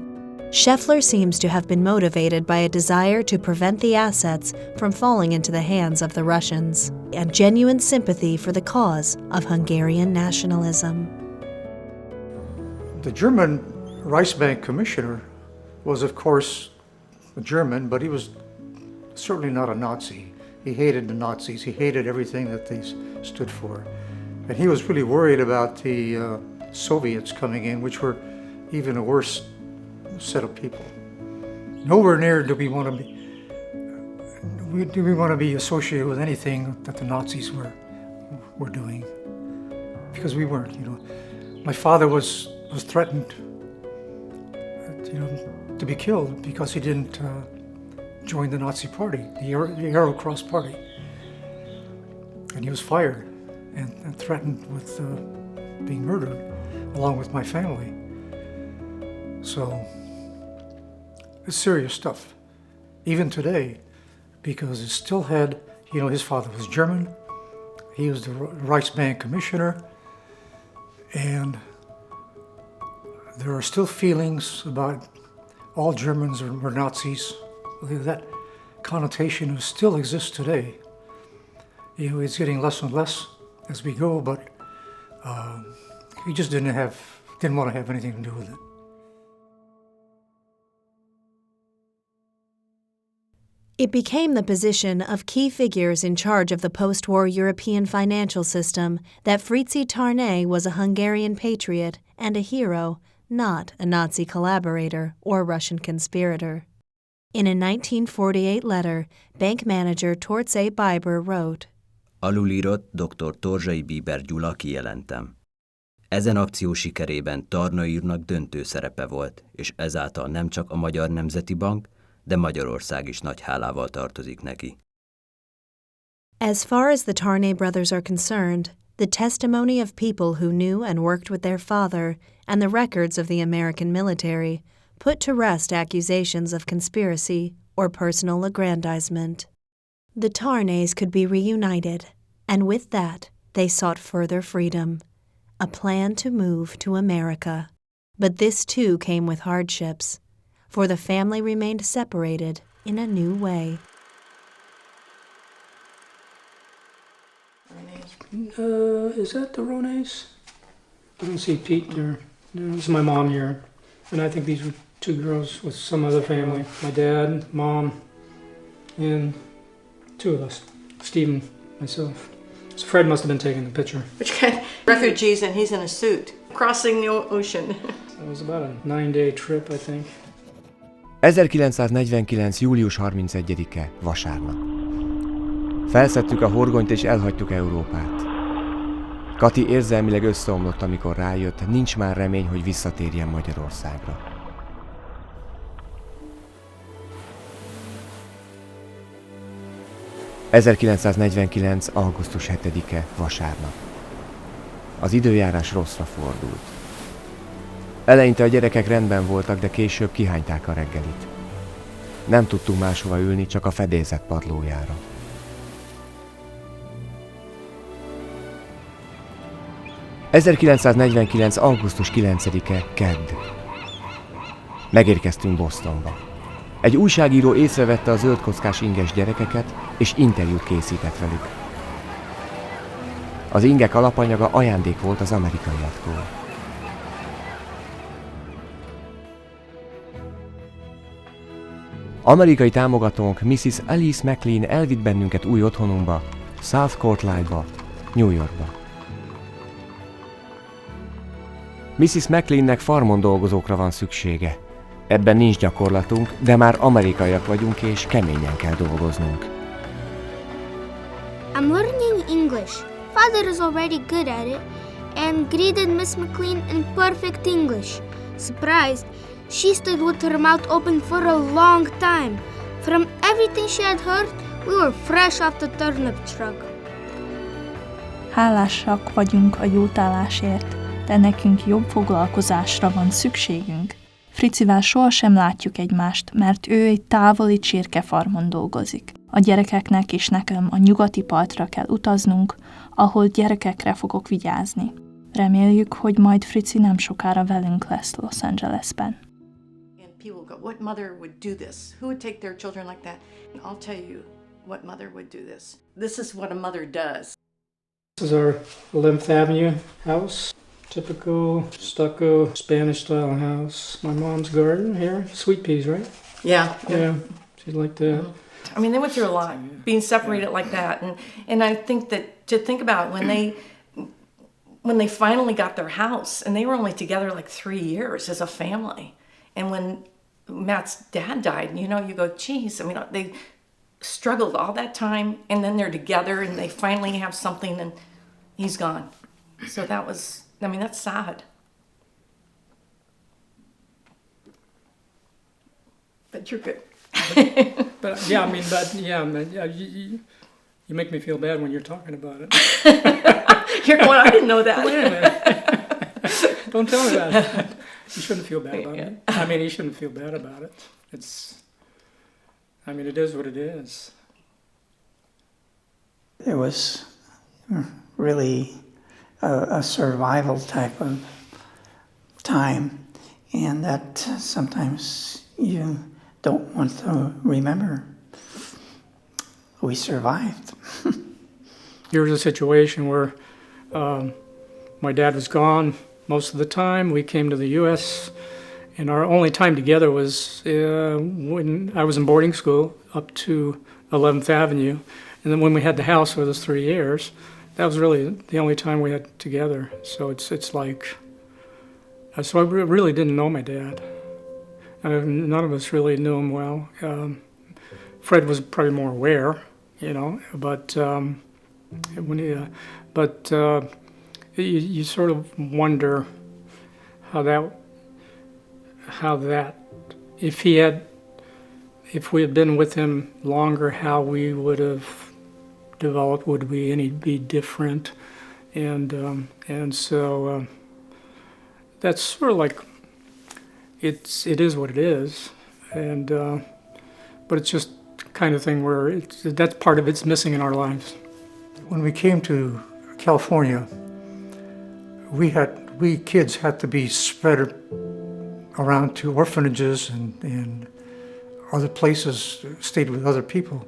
Scheffler seems to have been motivated by a desire to prevent the assets from falling into the hands of the Russians, and genuine sympathy for the cause of Hungarian nationalism. The German Reichsbank commissioner was, of course, a German, but he was certainly not a Nazi. He hated the Nazis. He hated everything that they stood for. And he was really worried about the Soviets coming in, which were even a worse set of people. Nowhere near do we want to be associated with anything that the Nazis were doing, because we weren't. You know, my father was threatened, to be killed because he didn't join the Nazi party, the Arrow Cross Party, and he was fired and threatened with being murdered, along with my family. So it's serious stuff. Even today, because it still had, his father was German. He was the Reichsbank commissioner, and there are still feelings about all Germans were Nazis. That connotation still exists today. It's getting less and less as we go, but he just didn't want to have anything to do with it. It became the position of key figures in charge of the post-war European financial system that Frederick Tarnay was a Hungarian patriot and a hero, not a Nazi collaborator or Russian conspirator. In a 1948 letter, bank manager Tarnay Biber wrote, Alulírott dr. Tarnay Biber Gyula kijelentem. Ezen akció sikerében Tarnay úrnak döntő szerepe volt, és ezáltal nem csak a Magyar Nemzeti Bank, de Magyarország is nagy hálával tartozik neki. As far as the Tarnay brothers are concerned, the testimony of people who knew and worked with their father and the records of the American military put to rest accusations of conspiracy or personal aggrandizement. The Tarnays could be reunited, and with that, they sought further freedom, a plan to move to America. But this too came with hardships, for the family remained separated in a new way. Is that the Ronays? I don't see Pete there. No, this is my mom here. And I think these were two girls with some other family. My dad, mom, and two of us. Steve and myself. So Fred must have been taking the picture. Which kind? Refugees, and he's in a suit, crossing the ocean. It was about a 9-day trip, I think. 1949. július 31-e, vasárnap. Felszedtük a horgonyt és elhagytuk Európát. Kati érzelmileg összeomlott, amikor rájött, nincs már remény, hogy visszatérjen Magyarországra. ...1949. augusztus 7-e, vasárnap. Az időjárás rosszra fordult. Eleinte a gyerekek rendben voltak, de később kihányták a reggelit. Nem tudtunk máshova ülni, csak a fedélzet padlójára. ...1949. augusztus 9-e, kedd. Megérkeztünk Bostonba. Egy újságíró észrevette a zöldkockás inges gyerekeket, és interjút készített velük. Az ingek alapanyaga ajándék volt az amerikaiaktól. Amerikai támogatónk Mrs. Alice McLean elvitt bennünket új otthonunkba, South Courtline-ba, New Yorkba. Mrs. McLeannek farmon dolgozókra van szüksége. Ebben nincs gyakorlatunk, de már amerikaiak vagyunk, és keményen kell dolgoznunk. I'm learning English. Father is already good at it, and greeted Miss McLean in perfect English. Surprised, she stood with her mouth open for a long time. From everything she had heard, we were fresh off the turnip truck. Hálásak vagyunk a jótállásért, de nekünk jobb foglalkozásra van szükségünk. Fricivel sohasem látjuk egymást, mert ő egy távoli csirkefarmon dolgozik. A gyerekeknek és nekem a nyugati partra kell utaznunk, ahol gyerekekre fogok vigyázni. Reméljük, hogy majd Frici nem sokára velünk lesz Los Angelesben. People go, what mother would do this? Who would take their children like that? And I'll tell you what mother would do this. This is what a mother does. This is our 11th Avenue house. Typical stucco Spanish-style house. My mom's garden here. Sweet peas, right? Yeah. Yeah, she'd like that. I mean, they went through a lot, being separated like that. And I think that to think about when they finally got their house, and they were only together like 3 years as a family. And when Matt's dad died, you go, geez, I mean, they struggled all that time, and then they're together, and they finally have something, and he's gone. So that's sad. But you're good. You make me feel bad when you're talking about it. You're going, I didn't know that. Wait a minute. Don't tell me that. You shouldn't feel bad about it. I mean, you shouldn't feel bad about it. It is what it is. It was really a survival type of time, and that sometimes you don't want to remember. We survived. Here was a situation where my dad was gone most of the time. We came to the U.S., and our only time together was when I was in boarding school up to 11th Avenue. And then when we had the house for those 3 years, that was really the only time we had together. So it's like, so I really didn't know my dad. None of us really knew him well. Fred was probably more aware, you know, but you sort of wonder how that if we had been with him longer, how we would have developed. Would we be different? And so that's sort of like it is what it is, and but it's just kind of thing where that's part of it's missing in our lives. When we came to California, we kids had to be spread around to orphanages and other places, stayed with other people.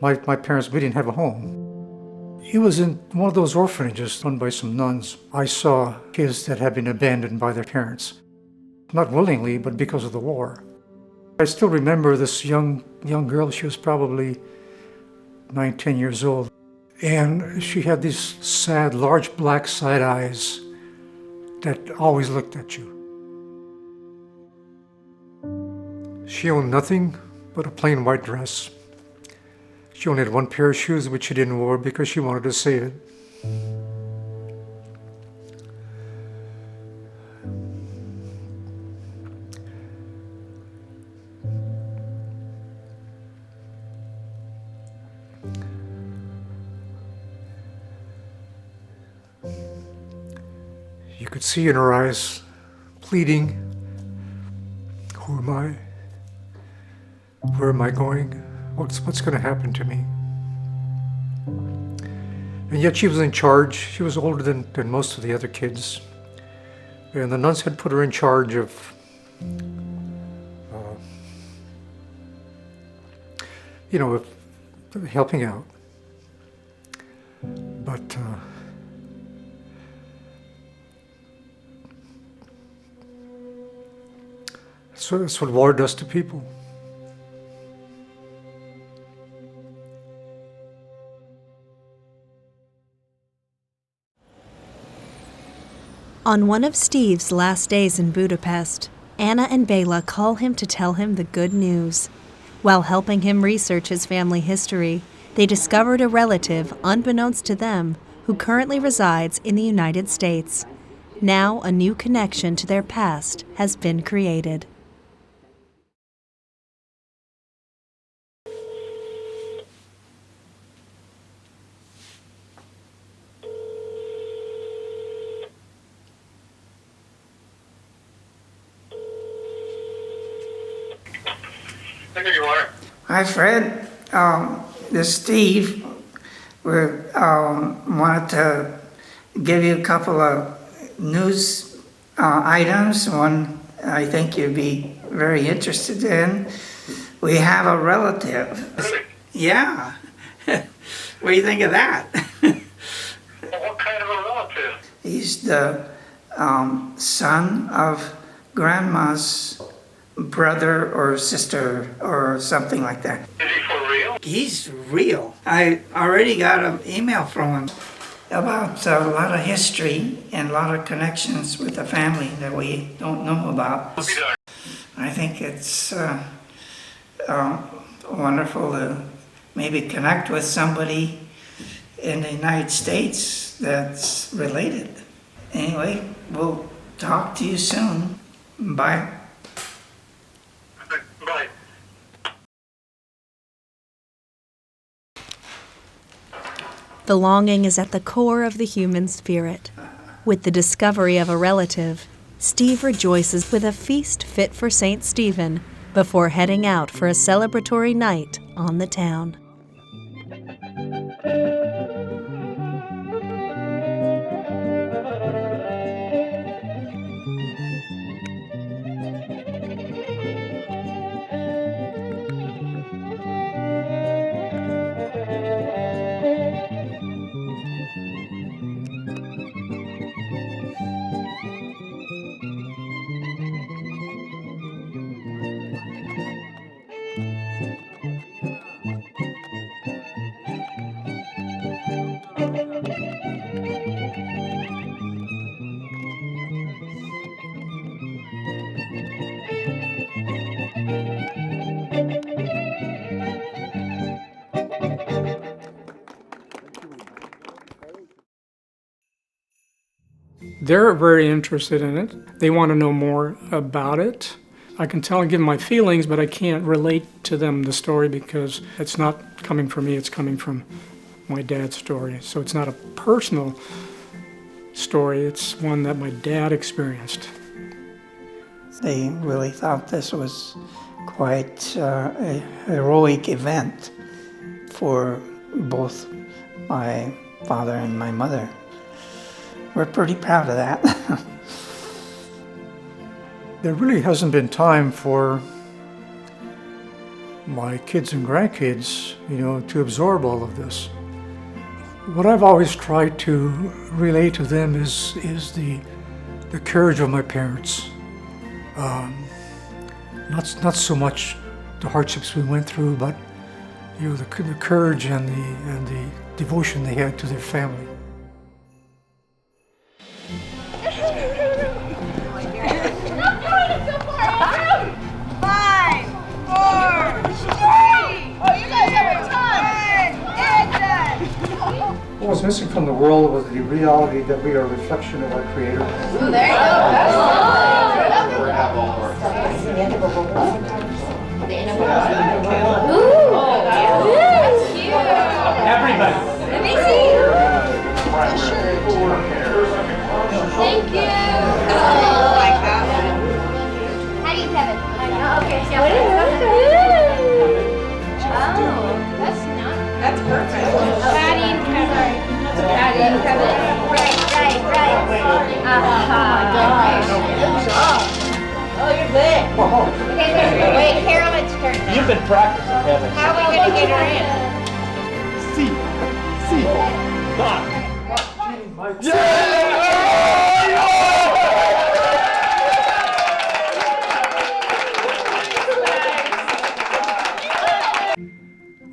My parents, we didn't have a home. It was in one of those orphanages run by some nuns. I saw kids that had been abandoned by their parents. Not willingly, but because of the war. I still remember this young girl. She was probably 9, 10 years old. And she had these sad, large black side eyes that always looked at you. She owned nothing but a plain white dress. She only had one pair of shoes which she didn't wear because she wanted to save it. You could see in her eyes, pleading, who am I? Where am I going? What's going to happen to me? And yet she was in charge. She was older than most of the other kids. And the nuns had put her in charge of of helping out. But so that's what war does to people. On one of Steve's last days in Budapest, Anna and Bela call him to tell him the good news. While helping him research his family history, they discovered a relative, unbeknownst to them, who currently resides in the United States. Now a new connection to their past has been created. Hi, Fred. This is Steve. We wanted to give you a couple of news items. One I think you'd be very interested in. We have a relative. Really? Yeah. What do you think of that? What kind of a relative? He's the son of Grandma's brother or sister or something like that. Is he for real? He's real. I already got an email from him about a lot of history and a lot of connections with the family that we don't know about. I think it's wonderful to maybe connect with somebody in the United States that's related. Anyway, we'll talk to you soon. Bye. Bye. The longing is at the core of the human spirit. With the discovery of a relative, Steve rejoices with a feast fit for St. Stephen before heading out for a celebratory night on the town. They're very interested in it. They want to know more about it. I can tell and give them my feelings, but I can't relate to them the story because it's not coming from me, it's coming from my dad's story. So it's not a personal story, it's one that my dad experienced. They really thought this was quite a heroic event for both my father and my mother. We're pretty proud of that. There really hasn't been time for my kids and grandkids, to absorb all of this. What I've always tried to relay to them is the courage of my parents. Not so much the hardships we went through, but the courage and the devotion they had to their family. What was missing from the world was the reality that we are a reflection of our Creator. Ooh, there you Everybody. Thank you. Oh, like that one. How do you have it? Okay, so what is it? Oh, that's not. That's perfect. Patty and Kevin. Patty and Kevin. Right. Good job. Oh, you're good. Okay, wait, Carol, it's turn now. You've been practicing, Kevin. How are we going to get her in? See. Done.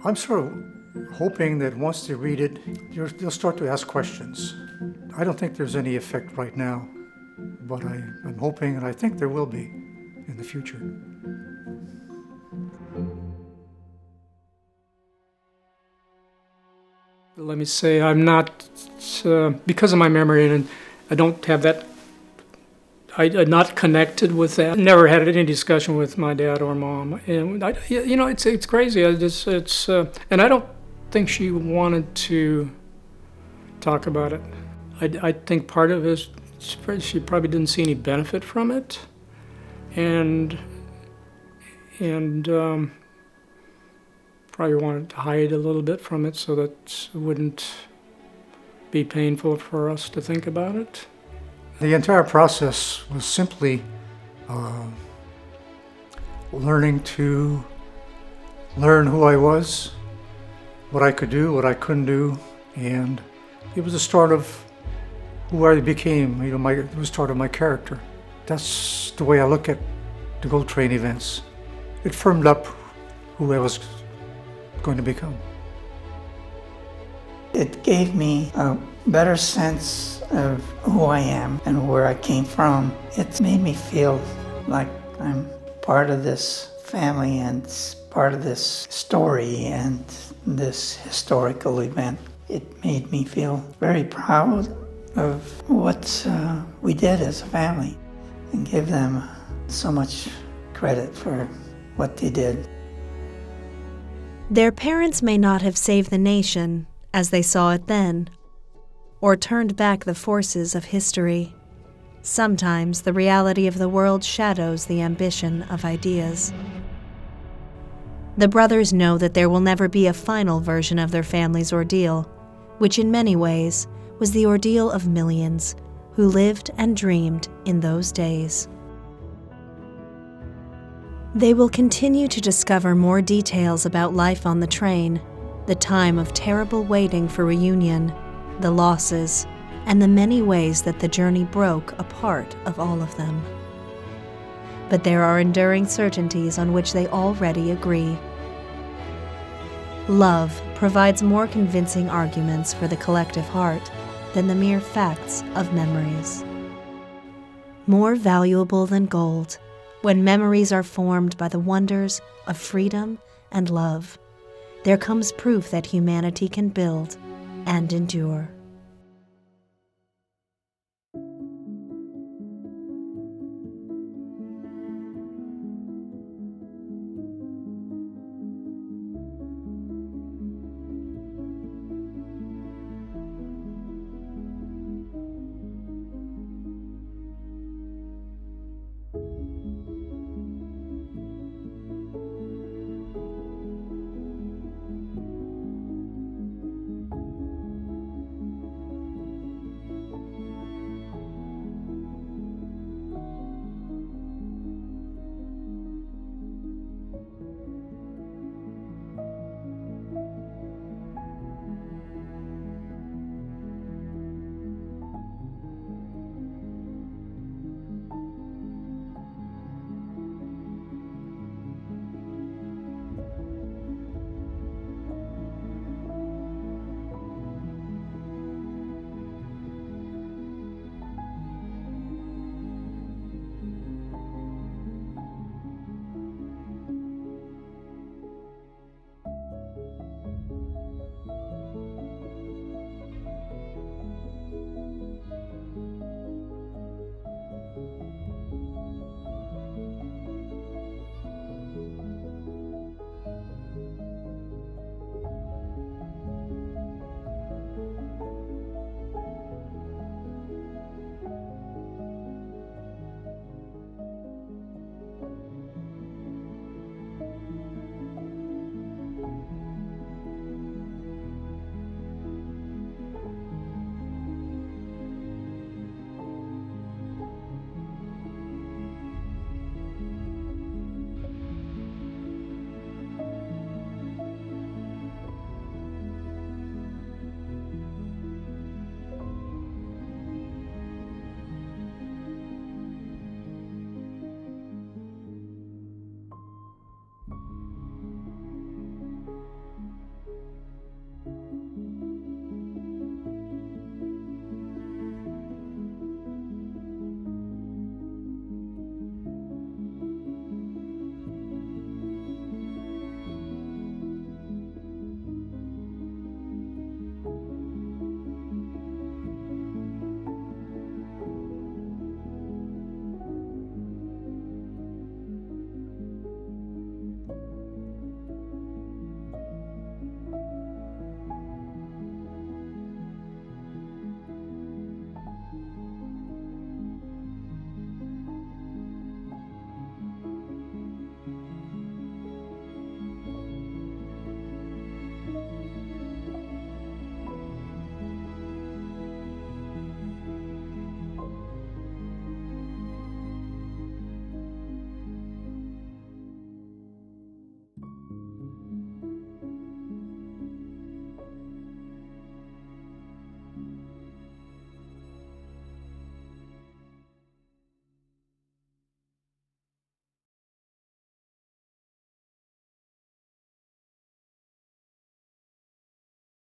I'm sort of hoping that once they read it, they'll start to ask questions. I don't think there's any effect right now, but I'm hoping, and I think there will be in the future. Let me say, I'm not, because of my memory, and I don't have that, I'm not connected with that. Never had any discussion with my dad or mom, and it's crazy. And I don't think she wanted to talk about it. I think part of it is she probably didn't see any benefit from it, and probably wanted to hide a little bit from it so that it wouldn't be painful for us to think about it. The entire process was simply learn who I was, what I could do, what I couldn't do, and it was the start of who I became. It was the start of my character. That's the way I look at the Gold Train events. It firmed up who I was going to become. It gave me a better sense of who I am and where I came from. It's made me feel like I'm part of this family and part of this story and this historical event. It made me feel very proud of what we did as a family and give them so much credit for what they did. Their parents may not have saved the nation as they saw it then, or turned back the forces of history. Sometimes the reality of the world shadows the ambition of ideas. The brothers know that there will never be a final version of their family's ordeal, which in many ways was the ordeal of millions who lived and dreamed in those days. They will continue to discover more details about life on the train, the time of terrible waiting for reunion, the losses, and the many ways that the journey broke a part of all of them. But there are enduring certainties on which they already agree. Love provides more convincing arguments for the collective heart than the mere facts of memories. More valuable than gold, when memories are formed by the wonders of freedom and love, there comes proof that humanity can build and endure.